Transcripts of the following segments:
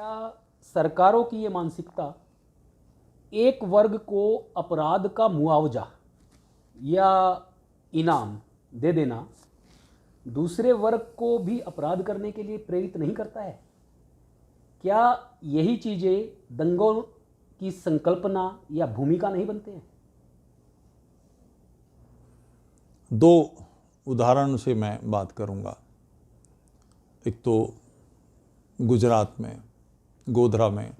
क्या सरकारों की ये मानसिकता एक वर्ग को अपराध का मुआवजा या इनाम दे देना दूसरे वर्ग को भी अपराध करने के लिए प्रेरित नहीं करता है? क्या यही चीज़ें दंगों की संकल्पना या भूमिका नहीं बनते हैं? दो उदाहरण से मैं बात करूंगा। एक तो गुजरात में गोधरा में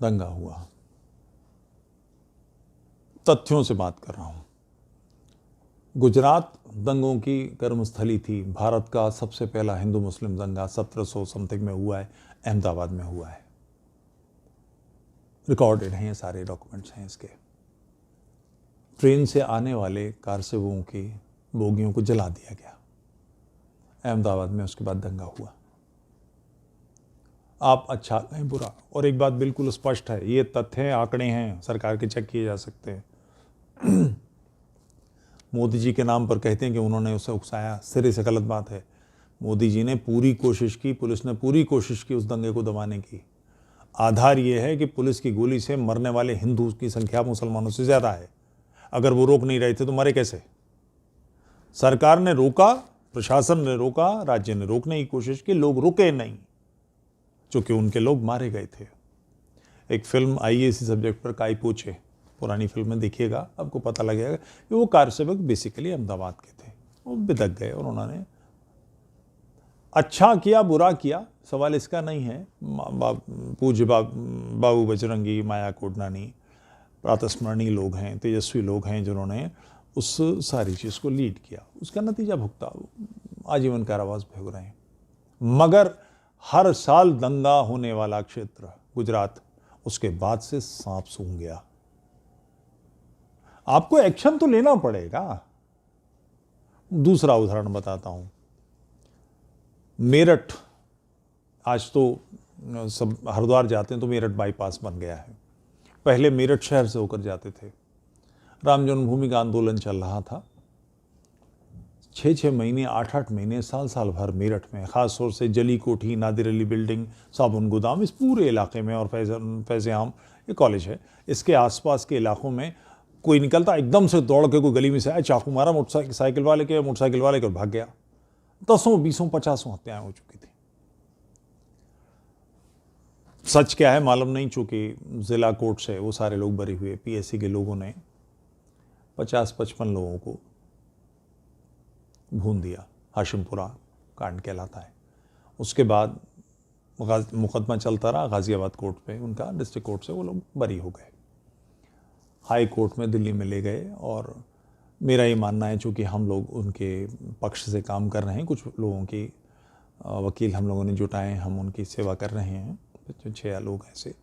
दंगा हुआ, तथ्यों से बात कर रहा हूं। गुजरात दंगों की कर्मस्थली थी। भारत का सबसे पहला हिंदू मुस्लिम दंगा 1700 समथिंग में हुआ है, अहमदाबाद में हुआ है। रिकॉर्डेड हैं, सारे डॉक्यूमेंट्स हैं इसके। ट्रेन से आने वाले कार सेवकों की बोगियों को जला दिया गया अहमदाबाद में। उसके बाद दंगा हुआ। आप अच्छा कहें बुरा, और एक बात बिल्कुल स्पष्ट है, ये तथ्य हैं, आंकड़े हैं, सरकार के चेक किए जा सकते हैं। मोदी जी के नाम पर कहते हैं कि उन्होंने उसे उकसाया, सिरे से गलत बात है। मोदी जी ने पूरी कोशिश की, पुलिस ने पूरी कोशिश की उस दंगे को दबाने की। आधार ये है कि पुलिस की गोली से मरने वाले हिंदू की संख्या मुसलमानों से ज़्यादा है। अगर वो रोक नहीं रहे थे तो मरे कैसे? सरकार ने रोका, प्रशासन ने रोका, राज्य ने रोकने की कोशिश की, लोग रुके नहीं, चूंकि उनके लोग मारे गए थे। एक फिल्म आई है इसी सब्जेक्ट पर, काई पोचे, पुरानी फिल्म में देखिएगा, आपको पता लगेगा कि वो कार सेवक बेसिकली अहमदाबाद के थे। वो बिदक गए और उन्होंने अच्छा किया बुरा किया, सवाल इसका नहीं है। पूज्य बाबू बजरंगी, माया कोडनानी प्रातस्मरणीय लोग हैं, तेजस्वी लोग हैं जिन्होंने उस सारी चीज़ को लीड किया। उसका नतीजा भुगता, आजीवन कारावास भोग रहे हैं। मगर हर साल दंगा होने वाला क्षेत्र गुजरात, उसके बाद से सांप सूंघ गया। आपको एक्शन तो लेना पड़ेगा। दूसरा उदाहरण बताता हूं। मेरठ, आज तो सब हरिद्वार जाते हैं तो मेरठ बाईपास बन गया है। पहले मेरठ शहर से होकर जाते थे। राम जन्मभूमि का आंदोलन चल रहा था। 6-6 महीने, 8-8 महीने, साल भर मेरठ में, ख़ास तौर से जली कोठी, नादिर अली बिल्डिंग, साबुन गोदाम, इस पूरे इलाके में, और फैज़ आम ये कॉलेज है, इसके आसपास के इलाकों में कोई निकलता एकदम से दौड़ के कोई गली में से आया, चाकू मारा मोटरसाइकिल वाले के और भाग गया। 10, 20, 50 हत्याएं हो चुकी थी। सच क्या है मालूम नहीं, चूंकि जिला कोर्ट से वो सारे लोग बरी हुए। पीएससी के लोगों ने 50-55 लोगों को भून दिया। हाशिमपुरा कांड कहलाता है। उसके बाद मुकदमा चलता रहा गाजियाबाद कोर्ट पे, उनका डिस्ट्रिक्ट कोर्ट से वो लोग बरी हो गए। हाई कोर्ट में दिल्ली में ले गए, और मेरा ये मानना है, चूँकि हम लोग उनके पक्ष से काम कर रहे हैं, कुछ लोगों की वकील हम लोगों ने जुटाए, हम उनकी सेवा कर रहे हैं, 6 लोग ऐसे,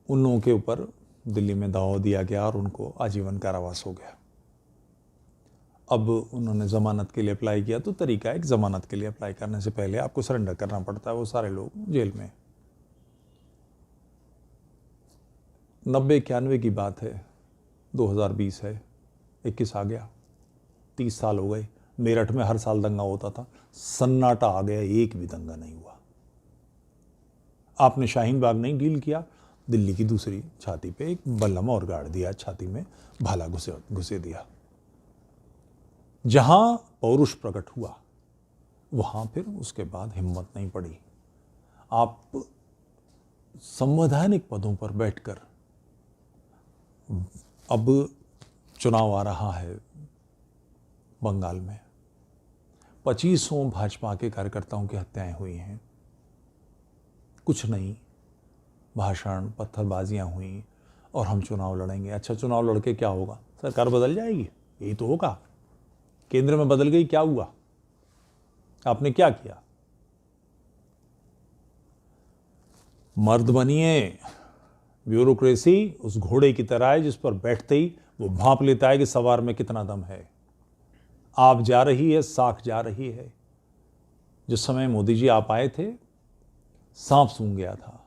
उन लोगों के ऊपर दिल्ली में दबाव दिया गया और उनको आजीवन कारावास हो गया। अब उन्होंने ज़मानत के लिए अप्लाई किया, तो तरीका है कि ज़मानत के लिए अप्लाई करने से पहले आपको सरेंडर करना पड़ता है। वो सारे लोग जेल में। 90-91 की बात है, 2020 है, 21 आ गया, 30 साल हो गए। मेरठ में हर साल दंगा होता था, सन्नाटा आ गया, एक भी दंगा नहीं हुआ। आपने शाहीन बाग नहीं डील किया, दिल्ली की दूसरी छाती पे एक बल्लम और गाड़ दिया, छाती में भाला घुसे दिया। जहां पौरुष प्रकट हुआ, वहां फिर उसके बाद हिम्मत नहीं पड़ी। आप संवैधानिक पदों पर बैठकर, अब चुनाव आ रहा है बंगाल में, 2500 भाजपा के कार्यकर्ताओं की हत्याएं हुई हैं। कुछ नहीं, भाषण, पत्थरबाजियां हुई, और हम चुनाव लड़ेंगे। अच्छा, चुनाव लड़के क्या होगा? सरकार बदल जाएगी, यही तो होगा। केंद्र में बदल गई, क्या हुआ? आपने क्या किया? मर्द बनिए। ब्यूरोक्रेसी उस घोड़े की तरह है जिस पर बैठते ही वो भांप लेता है कि सवार में कितना दम है। आप जा रही है, साख जा रही है। जिस समय मोदी जी आप आए थे, सांप सूंघ गया था,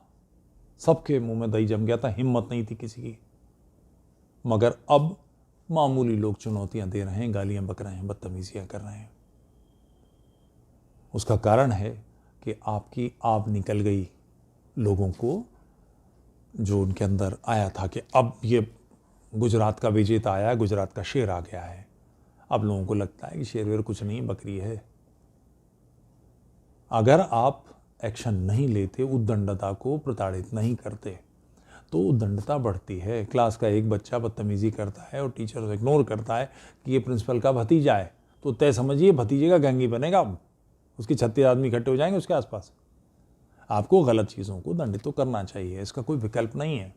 सबके मुंह में दही जम गया था, हिम्मत नहीं थी किसी की। मगर अब मामूली लोग चुनौतियां दे रहे हैं, गालियां बक रहे हैं, बदतमीजियां कर रहे हैं। उसका कारण है कि आपकी आब निकल गई लोगों को, जो उनके अंदर आया था कि अब ये गुजरात का विजेता आया है, गुजरात का शेर आ गया है। अब लोगों को लगता है कि शेर वेर कुछ नहीं, बकरी है। अगर आप एक्शन नहीं लेते, उद्दंडता को प्रताड़ित नहीं करते, तो उद्दंडता बढ़ती है। क्लास का एक बच्चा बदतमीजी करता है और टीचर उसे इग्नोर करता है कि ये प्रिंसिपल का भतीजा है, तो तय समझिए भतीजे का गैंगी बनेगा। उसके 36 आदमी इकट्ठे हो जाएंगे उसके आसपास। आपको गलत चीज़ों को दंडित तो करना चाहिए, इसका कोई विकल्प नहीं है।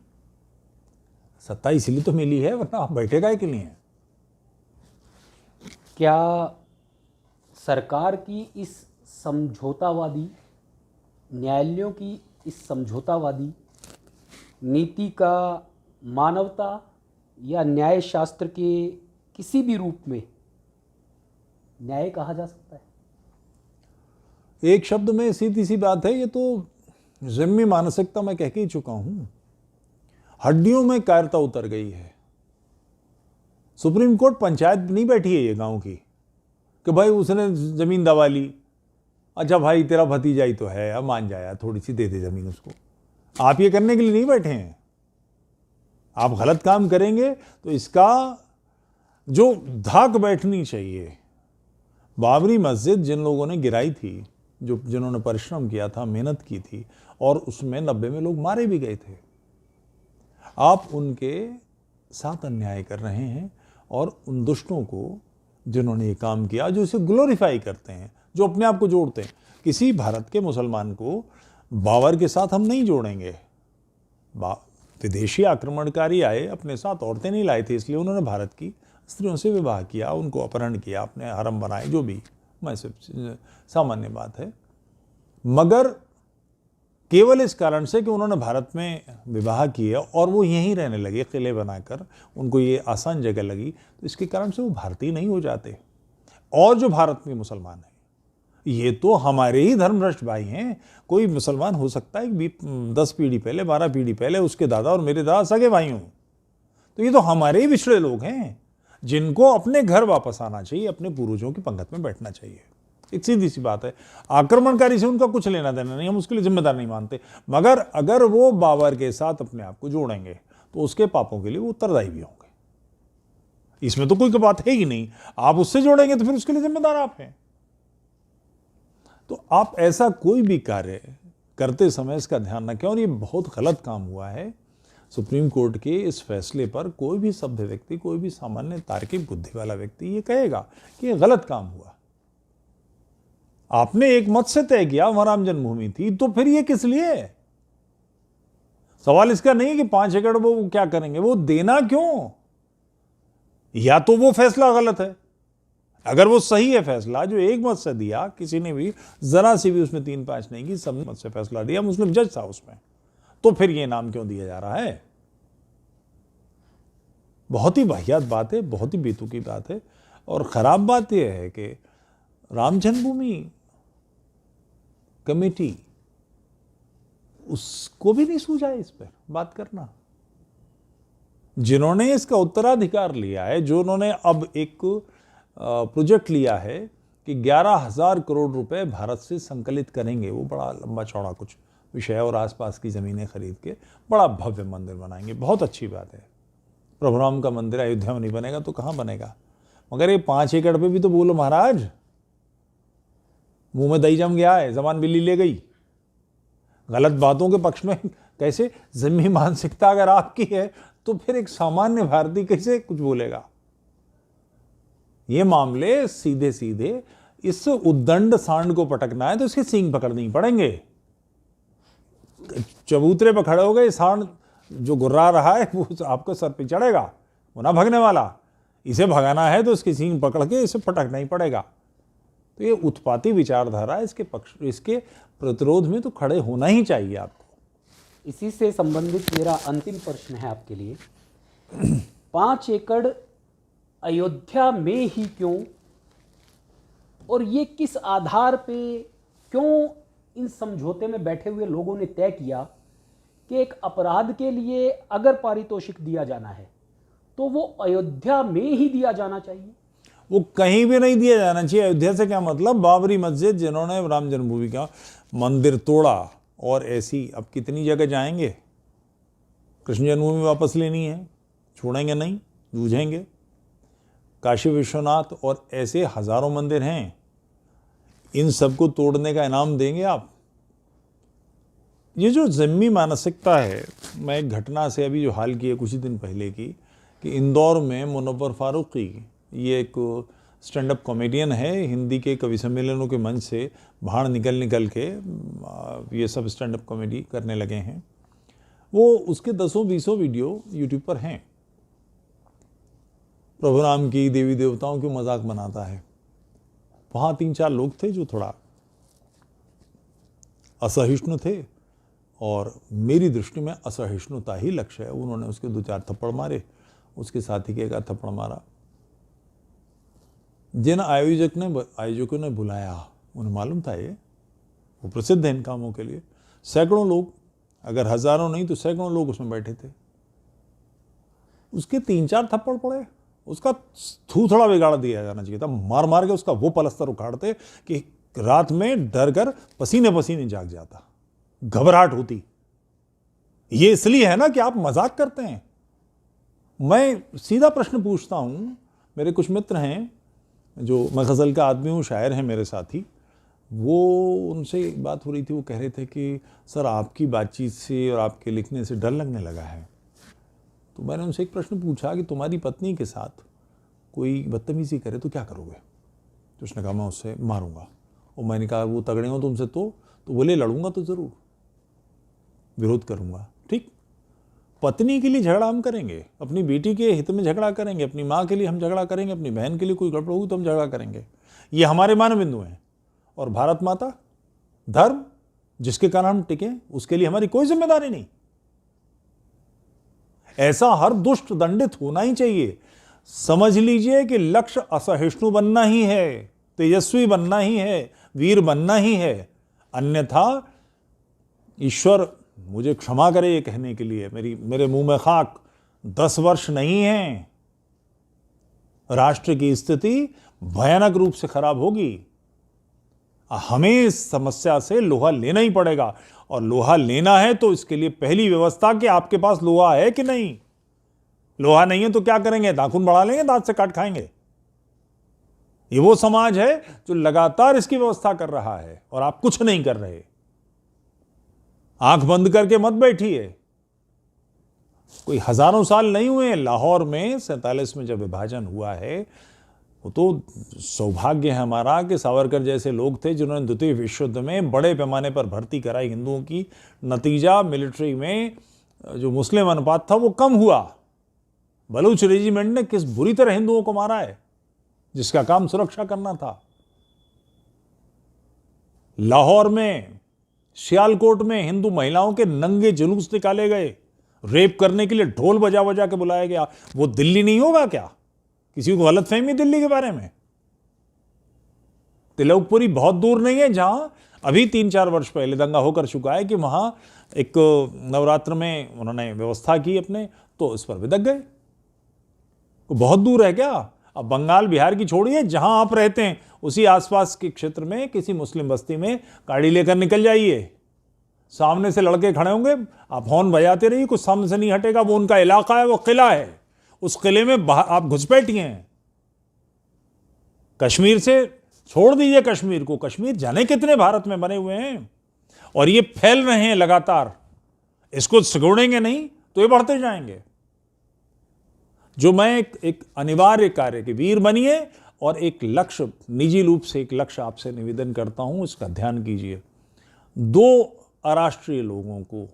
सत्ता इसीलिए तो मिली है, वरना आप बैठेगा के लिए। क्या सरकार की इस समझौतावादी, न्यायालयों की इस समझौतावादी नीति का मानवता या न्याय शास्त्र के किसी भी रूप में न्याय कहा जा सकता है? एक शब्द में सीधी सी बात है, ये तो ज़िम्मी मानसिकता मैं कह के ही चुका हूं। हड्डियों में कायरता उतर गई है। सुप्रीम कोर्ट पंचायत नहीं बैठी है ये गांव की कि भाई उसने जमीन दबा ली, अच्छा भाई तेरा भतीजा ही तो है, अब मान जाया, थोड़ी सी दे दे जमीन उसको। आप ये करने के लिए नहीं बैठे हैं। आप गलत काम करेंगे तो इसका जो धाक बैठनी चाहिए। बाबरी मस्जिद जिन लोगों ने गिराई थी, जिन्होंने परिश्रम किया था, मेहनत की थी, और उसमें 90 में लोग मारे भी गए थे, आप उनके साथ अन्याय कर रहे हैं। और उन दुष्टों को जिन्होंने ये काम किया, जो इसे ग्लोरीफाई करते हैं, जो अपने आप को जोड़ते हैं। किसी भारत के मुसलमान को बाबर के साथ हम नहीं जोड़ेंगे। विदेशी आक्रमणकारी आए, अपने साथ औरतें नहीं लाए थे, इसलिए उन्होंने भारत की स्त्रियों से विवाह किया, उनको अपहरण किया, अपने हरम बनाए, जो भी मैं सिर्फ सामान्य बात है। मगर केवल इस कारण से कि उन्होंने भारत में विवाह किए और वो यहीं रहने लगे किले बनाकर, उनको ये आसान जगह लगी, तो इसके कारण से वो भारतीय नहीं हो जाते। और जो भारत में मुसलमान हैं, ये तो हमारे ही धर्मभ्रष्ट भाई हैं। कोई मुसलमान हो सकता है 10 पीढ़ी पहले, 12 पीढ़ी पहले उसके दादा और मेरे दादा सगे भाई हों, तो ये तो हमारे ही बिछड़े लोग हैं, जिनको अपने घर वापस आना चाहिए, अपने पूर्वजों की पंगत में बैठना चाहिए। एक सीधी सी बात है। आक्रमणकारी से उनका कुछ लेना देना नहीं, हम उसके लिए जिम्मेदार नहीं मानते। मगर अगर वो बाबर के साथ अपने आप को जोड़ेंगे तो उसके पापों के लिए वो उत्तरदायी भी होंगे। इसमें तो कोई बात है ही नहीं। आप उससे जोड़ेंगे तो फिर उसके लिए जिम्मेदार आप हैं। तो आप ऐसा कोई भी कार्य करते समय इसका ध्यान रखें। और ये बहुत गलत काम हुआ है। सुप्रीम कोर्ट के इस फैसले पर कोई भी सभ्य व्यक्ति, कोई भी सामान्य तार्किक बुद्धि वाला व्यक्ति ये कहेगा कि ये गलत काम हुआ। आपने एक मत से तय किया वहां राम जन्मभूमि थी, तो फिर ये किस लिए? सवाल इसका नहीं है कि 5 एकड़ वो क्या करेंगे, वो देना क्यों? या तो वो फैसला गलत है। अगर वो सही है फैसला जो एक मत से दिया, किसी ने भी जरा सी भी उसमें 3-5 नहीं की, सब मत से फैसला दिया, मुस्लिम जज था उसमें, तो फिर ये नाम क्यों दिया जा रहा है? बहुत ही वाहियात बात है, बहुत ही बेतुकी बात है। और खराब बात यह है कि राम जन्मभूमि कमेटी, उसको भी नहीं सूझा इस पर बात करना। जिन्होंने इसका उत्तराधिकार लिया है, जो उन्होंने अब एक प्रोजेक्ट लिया है कि 11,000 करोड़ रुपए भारत से संकलित करेंगे, वो बड़ा लंबा चौड़ा कुछ विषय और आसपास की ज़मीनें खरीद के बड़ा भव्य मंदिर बनाएंगे। बहुत अच्छी बात है। प्रभु राम का मंदिर अयोध्या में नहीं बनेगा तो कहाँ बनेगा? मगर ये 5 एकड़ पे भी तो बोलो महाराज, मुंह में दही जम गया है, जबान बिल्ली ले गई। गलत बातों के पक्ष में कैसे? ज़िम्मी मानसिकता अगर आपकी है तो फिर एक सामान्य भारतीय कैसे कुछ बोलेगा? ये मामले सीधे सीधे, इस उद्दंड सांड को पटकना है तो इसके सींग पकड़ने ही पड़ेंगे। चबूतरे पर खड़े हो गए, सांड जो गुर्रा रहा है वो आपको सर पे चढ़ेगा, वो ना भगने वाला। इसे भगाना है तो इसकी सींग पकड़ के इसे पटकना ही पड़ेगा। तो ये उत्पाती विचारधारा है, इसके पक्ष, इसके प्रतिरोध में तो खड़े होना ही चाहिए आपको। इसी से संबंधित मेरा अंतिम प्रश्न है आपके लिए। 5 एकड़ अयोध्या में ही क्यों, और ये किस आधार पे, क्यों इन समझौते में बैठे हुए लोगों ने तय किया कि एक अपराध के लिए अगर पारितोषिक दिया जाना है तो वो अयोध्या में ही दिया जाना चाहिए? वो कहीं भी नहीं दिया जाना चाहिए। अयोध्या से क्या मतलब? बाबरी मस्जिद जिन्होंने राम जन्मभूमि का मंदिर तोड़ा, और ऐसी अब कितनी जगह जाएंगे? कृष्ण जन्मभूमि वापस लेनी है, छोड़ेंगे नहीं, जूझेंगे। काशी विश्वनाथ और ऐसे हजारों मंदिर हैं, इन सबको तोड़ने का इनाम देंगे आप? ये जो ज़िम्मी मानसिकता है, मैं एक घटना से अभी जो हाल की है कुछ ही दिन पहले की, कि इंदौर में मुनव्वर फारूकी, ये एक स्टैंड अप कॉमेडियन है, हिंदी के कवि सम्मेलनों के मंच से बाहर निकल के ये सब स्टैंड अप कॉमेडी करने लगे हैं। वो उसके 10-20 वीडियो यूट्यूब पर हैं। प्रभु राम की, देवी देवताओं की मजाक बनाता है। वहाँ 3-4 लोग थे जो थोड़ा असहिष्णु थे, और मेरी दृष्टि में असहिष्णुता ही लक्ष्य है। उन्होंने उसके 2-4 थप्पड़ मारे, उसके साथी के 1 थप्पड़ मारा। जिन आयोजकों ने बुलाया, उन्हें मालूम था ये, वो प्रसिद्ध है इन कामों के लिए। सैकड़ों लोग, अगर हजारों नहीं तो सैकड़ों लोग उसमें बैठे थे। उसके 3-4 थप्पड़ पड़े, उसका थूथड़ा बिगाड़ दिया जाना चाहिए था। मार मार के उसका वो पलस्तर उखाड़ते कि रात में डर कर पसीने पसीने जाग जाता, घबराहट होती। ये इसलिए है ना कि आप मजाक करते हैं। मैं सीधा प्रश्न पूछता हूं, मेरे कुछ मित्र हैं जो, मैं गज़ल का आदमी हूँ, शायर हैं मेरे साथी, वो उनसे एक बात हो रही थी, वो कह रहे थे कि सर आपकी बातचीत से और आपके लिखने से डर लगने लगा है। तो मैंने उनसे एक प्रश्न पूछा कि तुम्हारी पत्नी के साथ कोई बदतमीजी करे तो क्या करोगे? तो उसने कहा मैं उससे मारूंगा। और मैंने कहा वो तगड़े हो तुमसे तो बोले लड़ूंगा तो ज़रूर, विरोध करूंगा। ठीक, पत्नी के लिए झगड़ा हम करेंगे, अपनी बेटी के हित में झगड़ा करेंगे, अपनी माँ के लिए हम झगड़ा करेंगे, अपनी बहन के लिए कोई गड़बड़ होगी तो हम झगड़ा करेंगे। ये हमारे मानबिंदु हैं। और भारत माता, धर्म जिसके कारण हम टिके, उसके लिए हमारी कोई जिम्मेदारी नहीं। ऐसा हर दुष्ट दंडित होना ही चाहिए। समझ लीजिए कि लक्ष्य असहिष्णु बनना ही है, तेजस्वी बनना ही है, वीर बनना ही है। अन्यथा ईश्वर मुझे क्षमा करे ये कहने के लिए, मेरे मुंह में खाक, 10 वर्ष नहीं है, राष्ट्र की स्थिति भयानक रूप से खराब होगी। हमें इस समस्या से लोहा लेना ही पड़ेगा। और लोहा लेना है तो इसके लिए पहली व्यवस्था कि आपके पास लोहा है कि नहीं। लोहा नहीं है तो क्या करेंगे? नाखून बढ़ा लेंगे, दांत से काट खाएंगे। ये वो समाज है जो लगातार इसकी व्यवस्था कर रहा है और आप कुछ नहीं कर रहे। आंख बंद करके मत बैठिए। कोई हजारों साल नहीं हुए। लाहौर में 47 में जब विभाजन हुआ है, वो तो सौभाग्य है हमारा कि सावरकर जैसे लोग थे जिन्होंने द्वितीय विश्व युद्ध में बड़े पैमाने पर भर्ती कराई हिंदुओं की। नतीजा मिलिट्री में जो मुस्लिम अनुपात था वो कम हुआ। बलूच रेजिमेंट ने किस बुरी तरह हिंदुओं को मारा है, जिसका काम सुरक्षा करना था। लाहौर में, सियालकोट में हिंदू महिलाओं के नंगे जुलूस निकाले गए, रेप करने के लिए ढोल बजा बजा के बुलाया गया। वो दिल्ली नहीं होगा क्या? किसी को गलतफहमी दिल्ली के बारे में? तिलकपुरी बहुत दूर नहीं है, जहां अभी 3-4 वर्ष पहले दंगा होकर चुका है कि वहां एक नवरात्र में उन्होंने व्यवस्था की अपने, तो इस पर विदक गए। बहुत दूर है क्या? अब बंगाल बिहार की छोड़िए, जहां आप रहते हैं उसी आसपास के क्षेत्र में किसी मुस्लिम बस्ती में गाड़ी लेकर निकल जाइए। सामने से लड़के खड़े होंगे, आप हॉर्न बजाते रहिए, कुछ सामने से नहीं हटेगा। वो उनका इलाका है, वो किला है, उस किले में आप घुसपैठिए हैं। कश्मीर से छोड़ दीजिए कश्मीर को, कश्मीर जाने कितने भारत में बने हुए हैं और ये फैल रहे हैं लगातार। इसको सिकोड़ेंगे नहीं तो ये बढ़ते जाएंगे। जो मैं एक अनिवार्य कार्य के वीर बनिए और एक लक्ष्य, निजी रूप से एक लक्ष्य आपसे निवेदन करता हूं, इसका ध्यान कीजिए। 2 अराष्ट्रीय लोगों को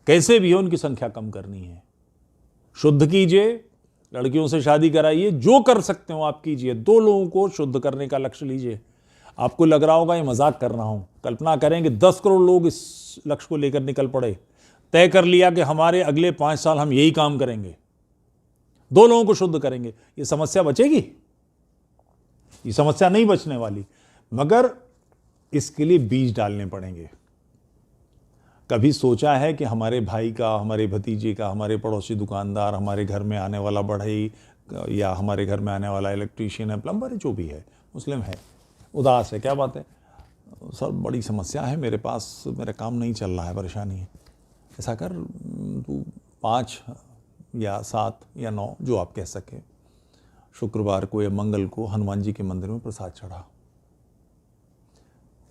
कैसे भी हो उनकी संख्या कम करनी है। शुद्ध कीजिए, लड़कियों से शादी कराइए, जो कर सकते हो आप कीजिए। 2 लोगों को शुद्ध करने का लक्ष्य लीजिए। आपको लग रहा होगा ये मजाक कर रहा हूं, कल्पना करें कि 10 करोड़ लोग इस लक्ष्य को लेकर निकल पड़े, तय कर लिया कि हमारे अगले 5 साल हम यही काम करेंगे, 2 लोगों को शुद्ध करेंगे। ये समस्या बचेगी? ये समस्या नहीं बचने वाली, मगर इसके लिए बीज डालने पड़ेंगे। कभी सोचा है कि हमारे भाई का, हमारे भतीजे का, हमारे पड़ोसी दुकानदार, हमारे घर में आने वाला बढ़ई या हमारे घर में आने वाला इलेक्ट्रीशियन है, प्लम्बर है, जो भी है, मुस्लिम है, उदास है, क्या बात है, सर बड़ी समस्या है मेरे पास, मेरा काम नहीं चल रहा है, परेशानी है। ऐसा कर, तू 5 या 7 या 9 जो आप कह सके, शुक्रवार को या मंगल को हनुमान जी के मंदिर में प्रसाद चढ़ा।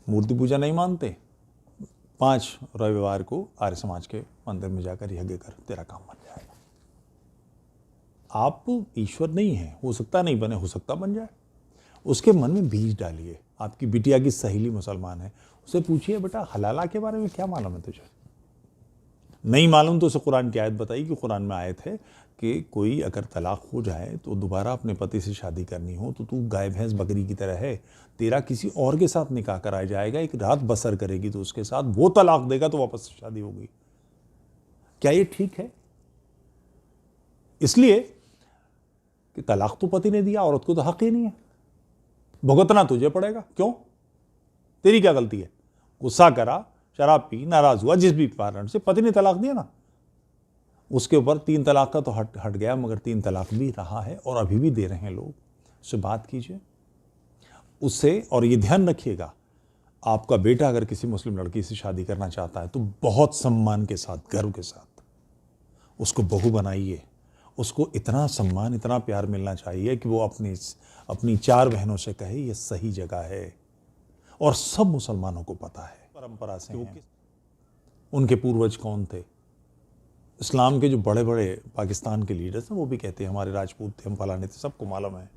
मूर्ति पूजा नहीं मानते, 5 रविवार को आर्य समाज के मंदिर में जाकर यज्ञ कर, तेरा काम बन जाएगा। आप ईश्वर नहीं हैं, हो सकता नहीं बने, हो सकता बन जाए। उसके मन में बीज डालिए। आपकी बिटिया की सहेली मुसलमान है, उसे पूछिए बेटा हलाला के बारे में क्या मालूम है तुझे? नहीं मालूम तो उसे कुरान की आयत बताइए कि कुरान में आयत है कि कोई अगर तलाक हो जाए तो दोबारा अपने पति से शादी करनी हो तो तू गाय भैंस बकरी की तरह है, तेरा किसी और के साथ निकाह कराया जाएगा, एक रात बसर करेगी तो उसके साथ, वो तलाक देगा तो वापस से शादी होगी। क्या ये ठीक है? इसलिए कि तलाक तो पति ने दिया, औरत को तो हक ही नहीं है, भुगतना तुझे पड़ेगा। क्यों? तेरी क्या गलती है? गुस्सा करा, शराब पी, नाराज हुआ, जिस भी कारण से पति ने तलाक दिया ना, उसके ऊपर 3 तलाक का तो हट गया, मगर 3 तलाक भी रहा है और अभी भी दे रहे हैं लोग। उससे बात कीजिए उससे। और ये ध्यान रखिएगा, आपका बेटा अगर किसी मुस्लिम लड़की से शादी करना चाहता है तो बहुत सम्मान के साथ, गर्व के साथ उसको बहू बनाइए। उसको इतना सम्मान, इतना प्यार मिलना चाहिए कि वो अपनी 4 बहनों से कहे ये सही जगह है। और सब मुसलमानों को पता है, परंपरा से हैं। उनके पूर्वज कौन थे? इस्लाम के जो बड़े बड़े पाकिस्तान के लीडर्स हैं वो भी कहते हैं हमारे राजपूत थे, हम फलाने थे, सबको मालूम है।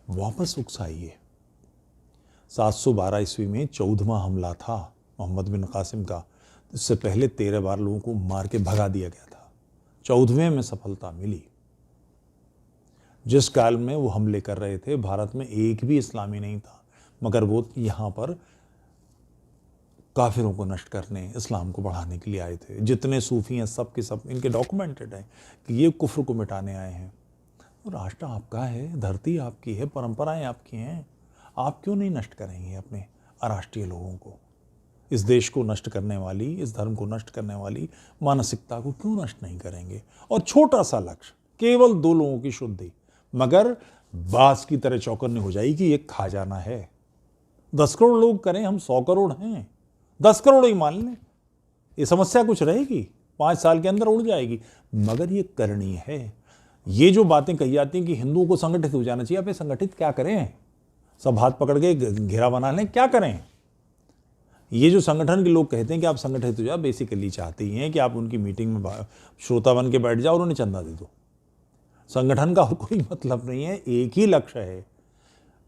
वापस उकसाइए। 712 ईस्वी में 14वां हमला था मोहम्मद बिन कासिम का। इससे पहले 13 बार लोगों को मार के भगा दिया गया था, 14वें में सफलता मिली। जिस काल में वो हमले कर रहे थे भारत में एक भी इस्लामी नहीं था, मगर वो यहाँ पर काफिरों को नष्ट करने, इस्लाम को बढ़ाने के लिए आए थे। जितने सूफी हैं सब के सब इनके डॉक्यूमेंटेड हैं कि ये कुफ्र को मिटाने आए हैं। तो राष्ट्र आपका है, धरती आपकी है, परंपराएं आपकी हैं, आप क्यों नहीं नष्ट करेंगे अपने अराष्ट्रीय लोगों को? इस देश को नष्ट करने वाली, इस धर्म को नष्ट करने वाली मानसिकता को क्यों नष्ट नहीं करेंगे? और छोटा सा लक्ष्य, केवल 2 लोगों की शुद्धि, मगर बास की तरह चौकन्नी हो जाएगी कि ये खा जाना है। 10 करोड़ लोग करें, हम 100 करोड़ हैं, 10 करोड़ ही मान लें, ये समस्या कुछ रहेगी, 5 साल के अंदर उड़ जाएगी, मगर ये करनी है। ये जो बातें कही जाती हैं कि हिंदुओं को संगठित हो जाना चाहिए, आप संगठित क्या करें? सब हाथ पकड़ के घेरा बना लें, क्या करें? ये जो संगठन के लोग कहते हैं कि आप संगठित हो जाओ, बेसिकली चाहते ही हैं कि आप उनकी मीटिंग में श्रोता बन के बैठ जाओ और उन्हें चंदा दे दो। संगठन का कोई मतलब नहीं है, एक ही लक्ष्य है।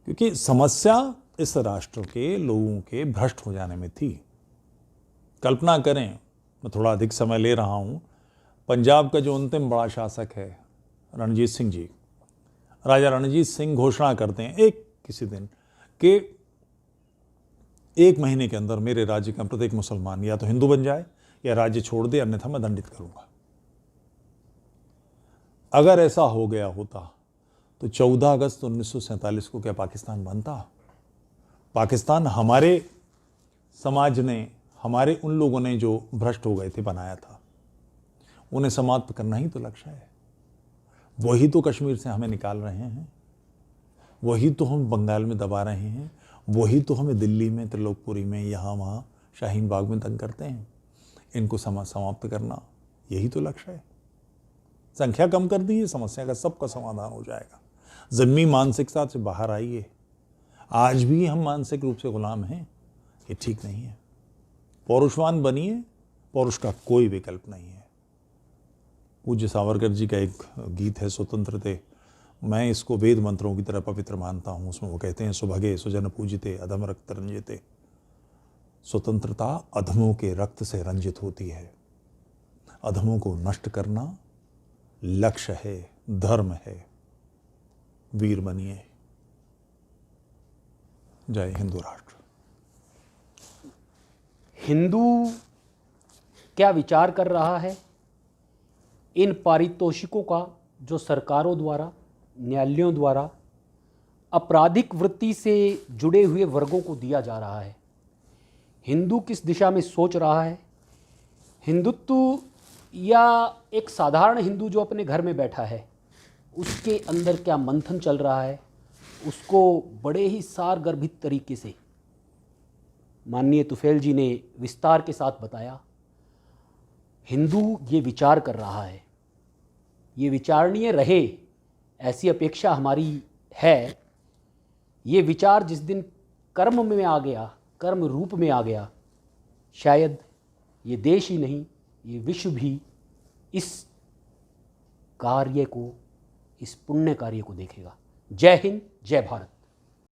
क्योंकि समस्या इस राष्ट्र के लोगों के भ्रष्ट हो जाने में थी। कल्पना करें, मैं थोड़ा अधिक समय ले रहा हूं, पंजाब का जो अंतिम बड़ा शासक है रणजीत सिंह जी, राजा रणजीत सिंह घोषणा करते हैं किसी दिन कि 1 महीने के अंदर मेरे राज्य का प्रत्येक मुसलमान या तो हिंदू बन जाए या राज्य छोड़ दे, अन्यथा मैं दंडित करूंगा। अगर ऐसा हो गया होता तो 14 अगस्त 1947 को क्या पाकिस्तान बनता? पाकिस्तान हमारे समाज ने, हमारे उन लोगों ने जो भ्रष्ट हो गए थे बनाया था, उन्हें समाप्त करना ही तो लक्ष्य है। वही तो कश्मीर से हमें निकाल रहे हैं, वही तो हम बंगाल में दबा रहे हैं, वही तो हमें दिल्ली में, त्रिलोकपुरी में, यहाँ वहाँ शाहीन बाग में तंग करते हैं। इनको समाप्त करना यही तो लक्ष्य है। संख्या कम कर दी, समस्या का सबका समाधान हो जाएगा। ज़िम्मी मानसिकता से बाहर आइए। आज भी हम मानसिक रूप से गुलाम हैं, ये ठीक नहीं है। पौरुषवान बनिए, पौरुष का कोई विकल्प नहीं है। पूज्य सावरकर जी का एक गीत है स्वतंत्र थे, मैं इसको वेद मंत्रों की तरह पवित्र मानता हूँ। उसमें वो कहते हैं, सुभगे सुजन पूजिते अधम रक्त रंजिते। स्वतंत्रता अधमों के रक्त से रंजित होती है। अधमों को नष्ट करना लक्ष्य है, धर्म है। वीर बनिए। जय हिंदू राष्ट्र। हिंदू क्या विचार कर रहा है इन पारितोषिकों का जो सरकारों द्वारा, न्यायालयों द्वारा आपराधिक वृत्ति से जुड़े हुए वर्गों को दिया जा रहा है? हिंदू किस दिशा में सोच रहा है? हिंदुत्व या एक साधारण हिंदू जो अपने घर में बैठा है, उसके अंदर क्या मंथन चल रहा है? उसको बड़े ही सारगर्भित तरीके से माननीय तुफैल जी ने विस्तार के साथ बताया। हिंदू ये विचार कर रहा है, ये विचारणीय रहे, ऐसी अपेक्षा हमारी है। ये विचार जिस दिन कर्म में आ गया, कर्म रूप में आ गया, शायद ये देश ही नहीं, ये विश्व भी इस कार्य को, इस पुण्य कार्य को देखेगा। जय हिंद, जय भारत।